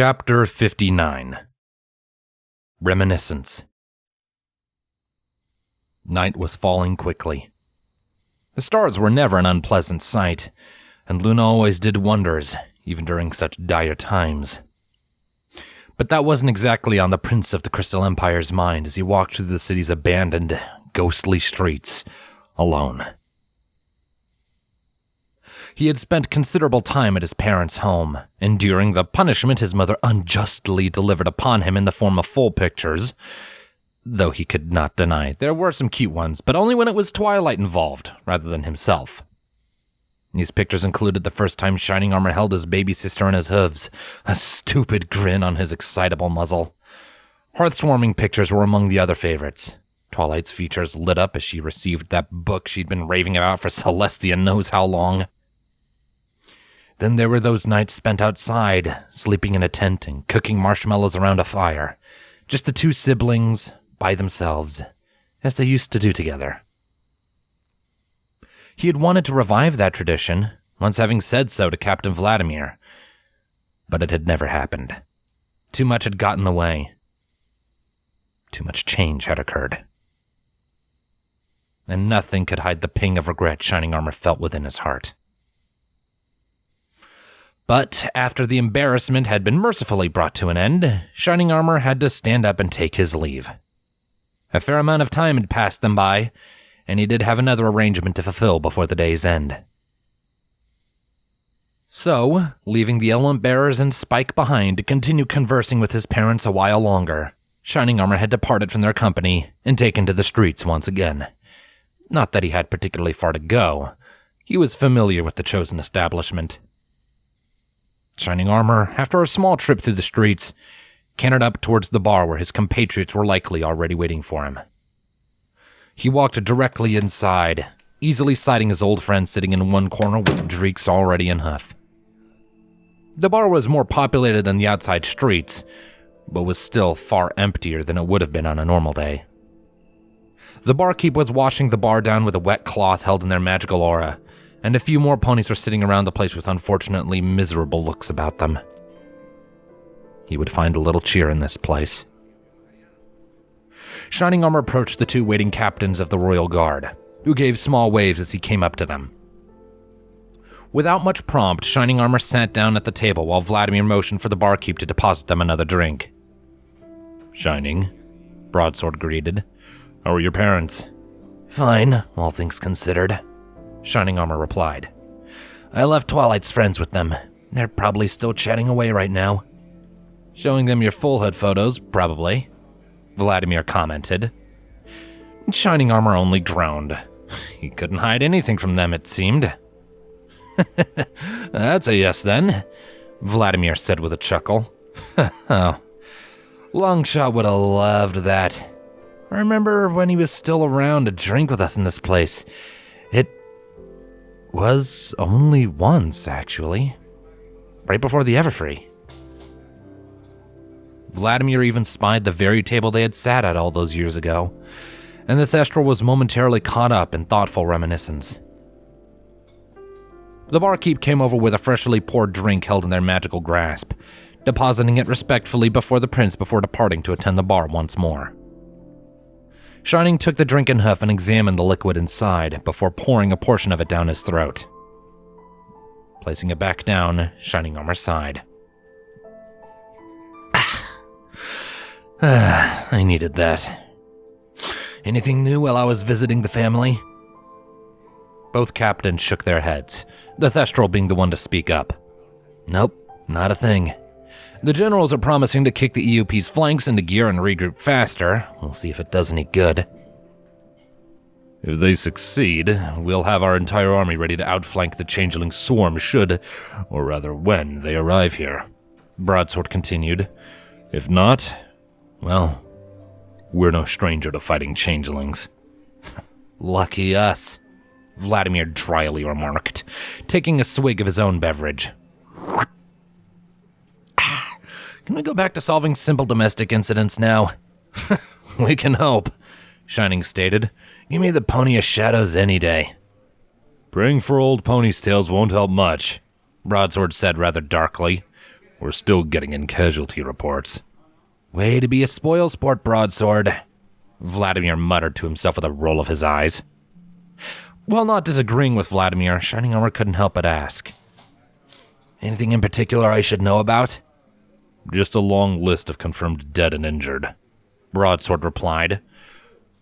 Chapter 59 Reminiscence. Night was falling quickly. The stars were never an unpleasant sight, and Luna always did wonders, even during such dire times. But that wasn't exactly on the Prince of the Crystal Empire's mind as he walked through the city's abandoned, ghostly streets, alone. He had spent considerable time at his parents' home, enduring the punishment his mother unjustly delivered upon him in the form of full pictures, though he could not deny there were some cute ones, but only when it was Twilight involved, rather than himself. These pictures included the first time Shining Armor held his baby sister in his hooves, a stupid grin on his excitable muzzle. Hearth-warming pictures were among the other favorites. Twilight's features lit up as she received that book she'd been raving about for Celestia knows how long. Then there were those nights spent outside, sleeping in a tent and cooking marshmallows around a fire. Just the two siblings, by themselves, as they used to do together. He had wanted to revive that tradition, once having said so to Captain Vladimir, but it had never happened. Too much had gotten in the way. Too much change had occurred. And nothing could hide the ping of regret Shining Armor felt within his heart. But after the embarrassment had been mercifully brought to an end, Shining Armor had to stand up and take his leave. A fair amount of time had passed them by, and he did have another arrangement to fulfill before the day's end. So, leaving the element bearers and Spike behind to continue conversing with his parents a while longer, Shining Armor had departed from their company and taken to the streets once again. Not that he had particularly far to go. He was familiar with the chosen establishment. Shining Armor, after a small trip through the streets, cantered up towards the bar where his compatriots were likely already waiting for him. He walked directly inside, easily sighting his old friend sitting in one corner with Dreeks already in huff. The bar was more populated than the outside streets, but was still far emptier than it would have been on a normal day. The barkeep was washing the bar down with a wet cloth held in their magical aura, and a few more ponies were sitting around the place with unfortunately miserable looks about them. He would find a little cheer in this place. Shining Armor approached the two waiting captains of the Royal Guard, who gave small waves as he came up to them. Without much prompt, Shining Armor sat down at the table while Vladimir motioned for the barkeep to deposit them another drink. "Shining," Broadsword greeted. "How are your parents?" "Fine, all things considered," Shining Armor replied. "I left Twilight's friends with them. They're probably still chatting away right now." "Showing them your full hood photos, probably," Vladimir commented. Shining Armor only groaned. He couldn't hide anything from them, it seemed. "That's a yes, then," Vladimir said with a chuckle. "Oh, Longshot would have loved that. I remember when he was still around to drink with us in this place. It was only once, actually. Right before the Everfree." Vladimir even spied the very table they had sat at all those years ago, and the Thestral was momentarily caught up in thoughtful reminiscence. The barkeep came over with a freshly poured drink held in their magical grasp, depositing it respectfully before the prince before departing to attend the bar once more. Shining took the drink in huff and examined the liquid inside before pouring a portion of it down his throat. Placing it back down, Shining Armor sighed. I needed that. Anything new while I was visiting the family?" Both captains shook their heads, the Thestral being the one to speak up. "Nope, not a thing. The generals are promising to kick the EUP's flanks into gear and regroup faster. We'll see if it does any good." "If they succeed, we'll have our entire army ready to outflank the Changeling swarm should, or rather when, they arrive here," Broadsword continued. "If not, well, we're no stranger to fighting Changelings." "Lucky us," Vladimir dryly remarked, taking a swig of his own beverage. "Can we go back to solving simple domestic incidents now?" "We can hope," Shining stated. "Give me the Pony of Shadows any day." "Praying for old ponies' tails won't help much," Broadsword said rather darkly. We're still getting in casualty reports. Way to be a spoil sport, broadsword, Vladimir muttered to himself with a roll of his eyes. While not disagreeing with Vladimir, Shining Armor couldn't help but ask. Anything in particular I should know about? Just a long list of confirmed dead and injured, Broadsword replied.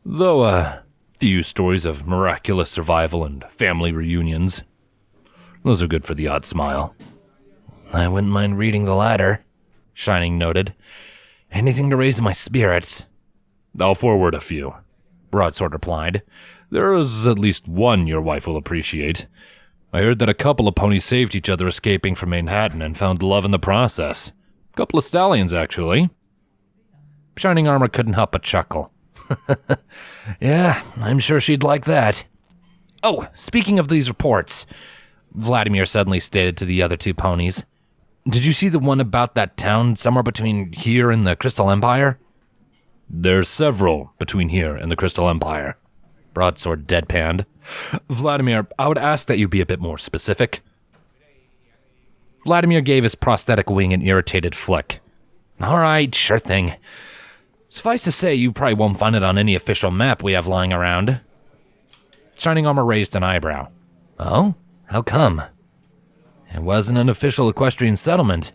Though a few stories of miraculous survival and family reunions. Those are good for the odd smile. I wouldn't mind reading the latter, Shining noted. Anything to raise my spirits. I'll forward a few, Broadsword replied. There is at least one your wife will appreciate. I heard that a couple of ponies saved each other escaping from Manhattan and found love in the process. A couple of stallions, actually. Shining Armor couldn't help but chuckle. Yeah, I'm sure she'd like that. Oh, speaking of these reports, Vladimir suddenly stated to the other two ponies. Did you see the one about that town somewhere between here and the Crystal Empire? There's several between here and the Crystal Empire, Broadsword deadpanned. Vladimir, I would ask that you be a bit more specific. Vladimir gave his prosthetic wing an irritated flick. All right, sure thing. Suffice to say, you probably won't find it on any official map we have lying around. Shining Armor raised an eyebrow. Oh? How come? It wasn't an official equestrian settlement.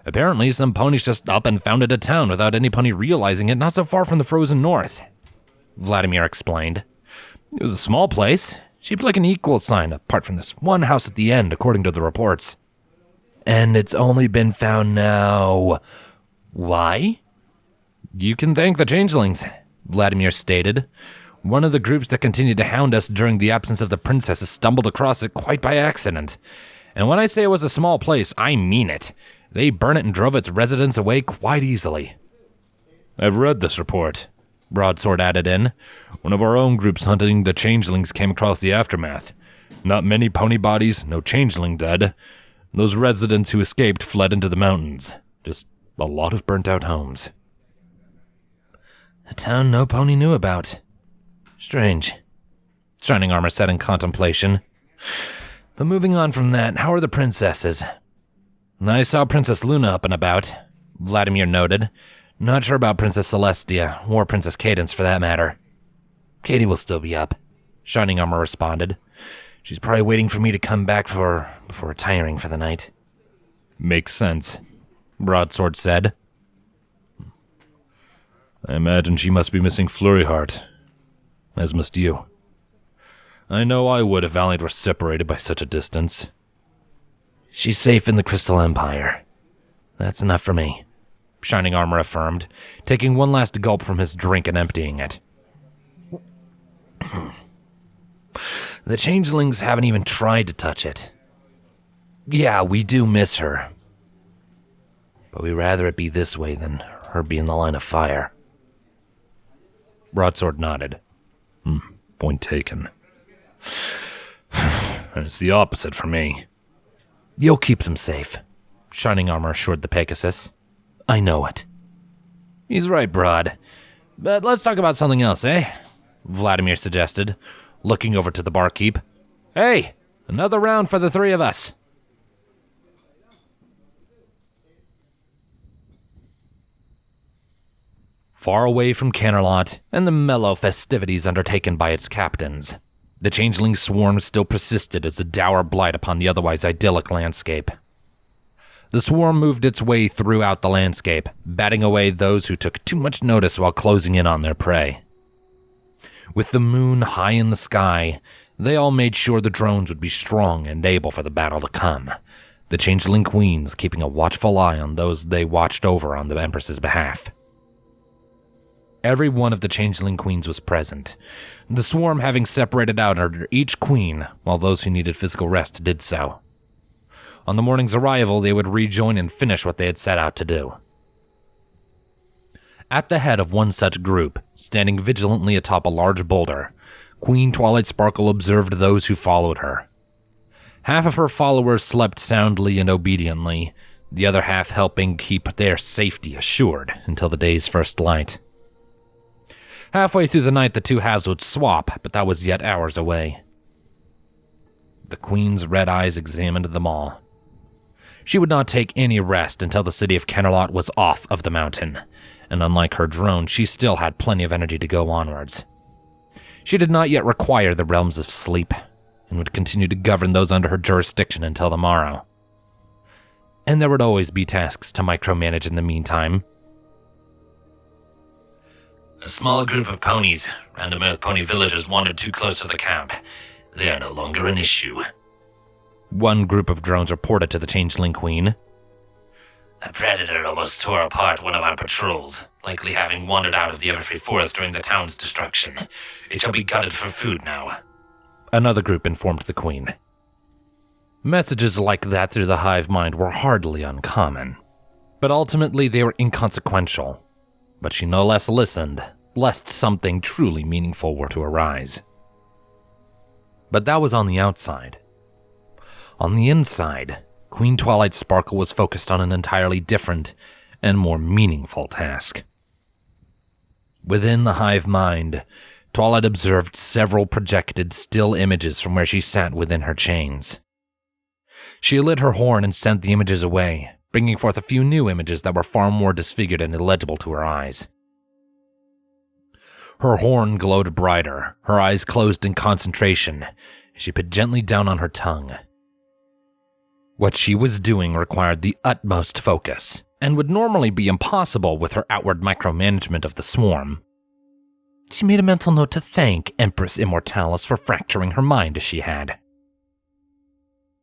Apparently, some ponies just up and founded a town without any pony realizing it not so far from the frozen north, Vladimir explained. It was a small place, shaped like an equal sign, apart from this one house at the end, according to the reports. And it's only been found now. Why? You can thank the Changelings, Vladimir stated. One of the groups that continued to hound us during the absence of the princesses stumbled across it quite by accident. And when I say it was a small place, I mean it. They burned it and drove its residents away quite easily. I've read this report, Broadsword added in. One of our own groups hunting the Changelings came across the aftermath. Not many pony bodies, no Changeling dead. Those residents who escaped fled into the mountains. Just a lot of burnt-out homes. A town no pony knew about. Strange, Shining Armor said in contemplation. But moving on from that, how are the princesses? I saw Princess Luna up and about, Vladimir noted. Not sure about Princess Celestia, or Princess Cadence for that matter. Katie will still be up, Shining Armor responded. She's probably waiting for me to come back before retiring for the night. Makes sense, Broadsword said. I imagine she must be missing Flurryheart, as must you. I know I would if Valiant were separated by such a distance. She's safe in the Crystal Empire. That's enough for me, Shining Armor affirmed, taking one last gulp from his drink and emptying it. The Changelings haven't even tried to touch it. Yeah, we do miss her. But we'd rather it be this way than her be in the line of fire. Broadsword nodded. Point taken. And it's the opposite for me. You'll keep them safe, Shining Armor assured the Pegasus. I know it. He's right, Broad. But let's talk about something else, eh? Vladimir suggested, looking over to the barkeep. Hey, another round for the three of us. Far away from Canterlot and the mellow festivities undertaken by its captains, the Changeling swarm still persisted as a dour blight upon the otherwise idyllic landscape. The swarm moved its way throughout the landscape, batting away those who took too much notice while closing in on their prey. With the moon high in the sky, they all made sure the drones would be strong and able for the battle to come, the Changeling queens keeping a watchful eye on those they watched over on the Empress's behalf. Every one of the Changeling queens was present, the swarm having separated out under each queen, while those who needed physical rest did so. On the morning's arrival, they would rejoin and finish what they had set out to do. At the head of one such group, standing vigilantly atop a large boulder, Queen Twilight Sparkle observed those who followed her. Half of her followers slept soundly and obediently, the other half helping keep their safety assured until the day's first light. Halfway through the night, the two halves would swap, but that was yet hours away. The Queen's red eyes examined them all. She would not take any rest until the city of Kennerlot was off of the mountain, and unlike her drone, she still had plenty of energy to go onwards. She did not yet require the realms of sleep, and would continue to govern those under her jurisdiction until the morrow. And there would always be tasks to micromanage in the meantime. A small group of ponies, random Earth pony villagers, wandered too close to the camp. They are no longer an issue. One group of drones reported to the Changeling Queen. A predator almost tore apart one of our patrols, likely having wandered out of the Everfree Forest during the town's destruction. It shall be gutted for food now. Another group informed the Queen. Messages like that through the Hive mind were hardly uncommon, but ultimately they were inconsequential. But she no less listened, lest something truly meaningful were to arise. But that was on the outside. On the inside, Queen Twilight Sparkle was focused on an entirely different and more meaningful task. Within the Hive mind, Twilight observed several projected still images from where she sat within her chains. She lit her horn and sent the images away, bringing forth a few new images that were far more disfigured and illegible to her eyes. Her horn glowed brighter, her eyes closed in concentration, as she put gently down on her tongue. What she was doing required the utmost focus, and would normally be impossible with her outward micromanagement of the swarm. She made a mental note to thank Empress Immortalis for fracturing her mind as she had.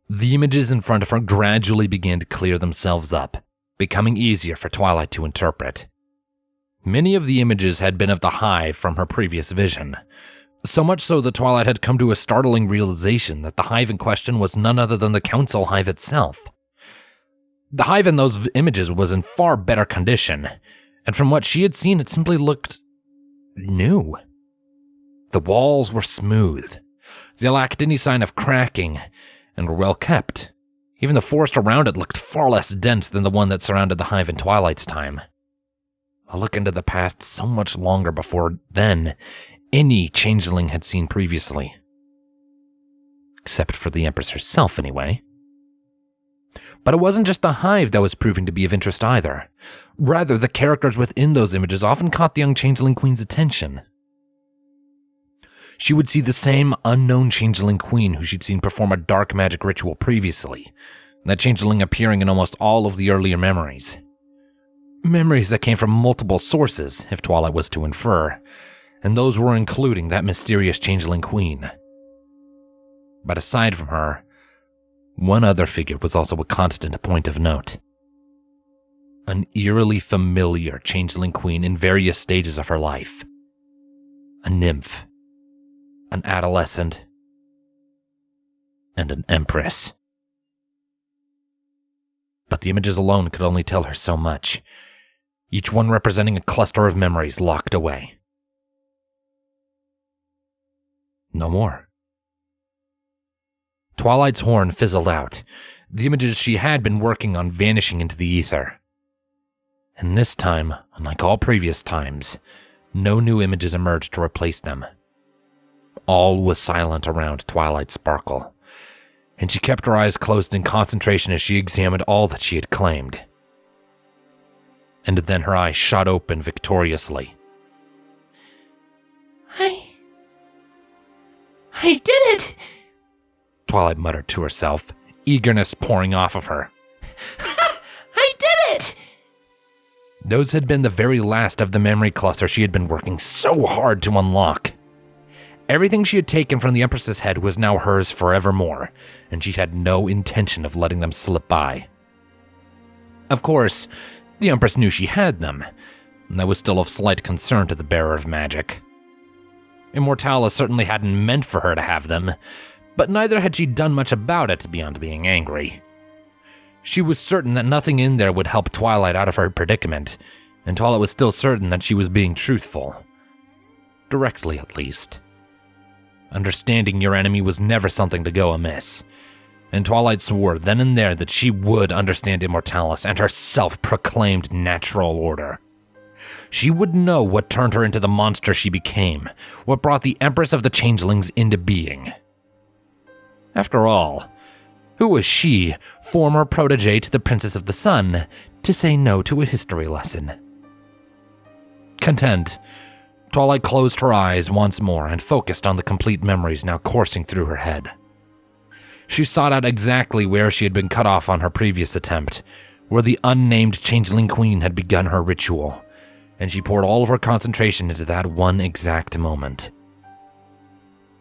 The images in front of her gradually began to clear themselves up, becoming easier for Twilight to interpret. Many of the images had been of the Hive from her previous vision, so much so that Twilight had come to a startling realization that the Hive in question was none other than the Council Hive itself. The Hive in those images was in far better condition, and from what she had seen, it simply looked new. The walls were smooth, they lacked any sign of cracking, and were well kept. Even the forest around it looked far less dense than the one that surrounded the Hive in Twilight's time. A look into the past so much longer before then any changeling had seen previously. Except for the Empress herself, anyway. But it wasn't just the Hive that was proving to be of interest either. Rather, the characters within those images often caught the young Changeling Queen's attention. She would see the same unknown Changeling Queen who she'd seen perform a dark magic ritual previously, that Changeling appearing in almost all of the earlier memories. Memories that came from multiple sources, if Twilight was to infer, and those were including that mysterious Changeling Queen. But aside from her, one other figure was also a constant point of note. An eerily familiar Changeling Queen in various stages of her life. A nymph, an adolescent, and an Empress. But the images alone could only tell her so much, each one representing a cluster of memories locked away. No more. Twilight's horn fizzled out, the images she had been working on vanishing into the ether. And this time, unlike all previous times, no new images emerged to replace them. All was silent around Twilight Sparkle, and she kept her eyes closed in concentration as she examined all that she had claimed. And then her eyes shot open victoriously. I did it! Twilight muttered to herself, eagerness pouring off of her. I did it! Those had been the very last of the memory cluster she had been working so hard to unlock. Everything she had taken from the Empress's head was now hers forevermore, and she had no intention of letting them slip by. Of course, the Empress knew she had them, and that was still of slight concern to the bearer of magic. Immortalis certainly hadn't meant for her to have them, but neither had she done much about it beyond being angry. She was certain that nothing in there would help Twilight out of her predicament, and Twilight was still certain that she was being truthful. Directly, at least. Understanding your enemy was never something to go amiss, and Twilight swore then and there that she would understand Immortalis and her self-proclaimed natural order. She would know what turned her into the monster she became, what brought the Empress of the Changelings into being. After all, Who was she, former protege to the Princess of the Sun, to say no to a history lesson? Content, Twilight closed her eyes once more and focused on the complete memories now coursing through her head. She sought out exactly where she had been cut off on her previous attempt, where the unnamed Changeling Queen had begun her ritual, and she poured all of her concentration into that one exact moment.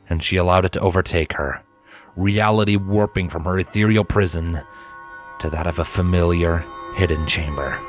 And she allowed it to overtake her, reality warping from her ethereal prison to that of a familiar, hidden chamber.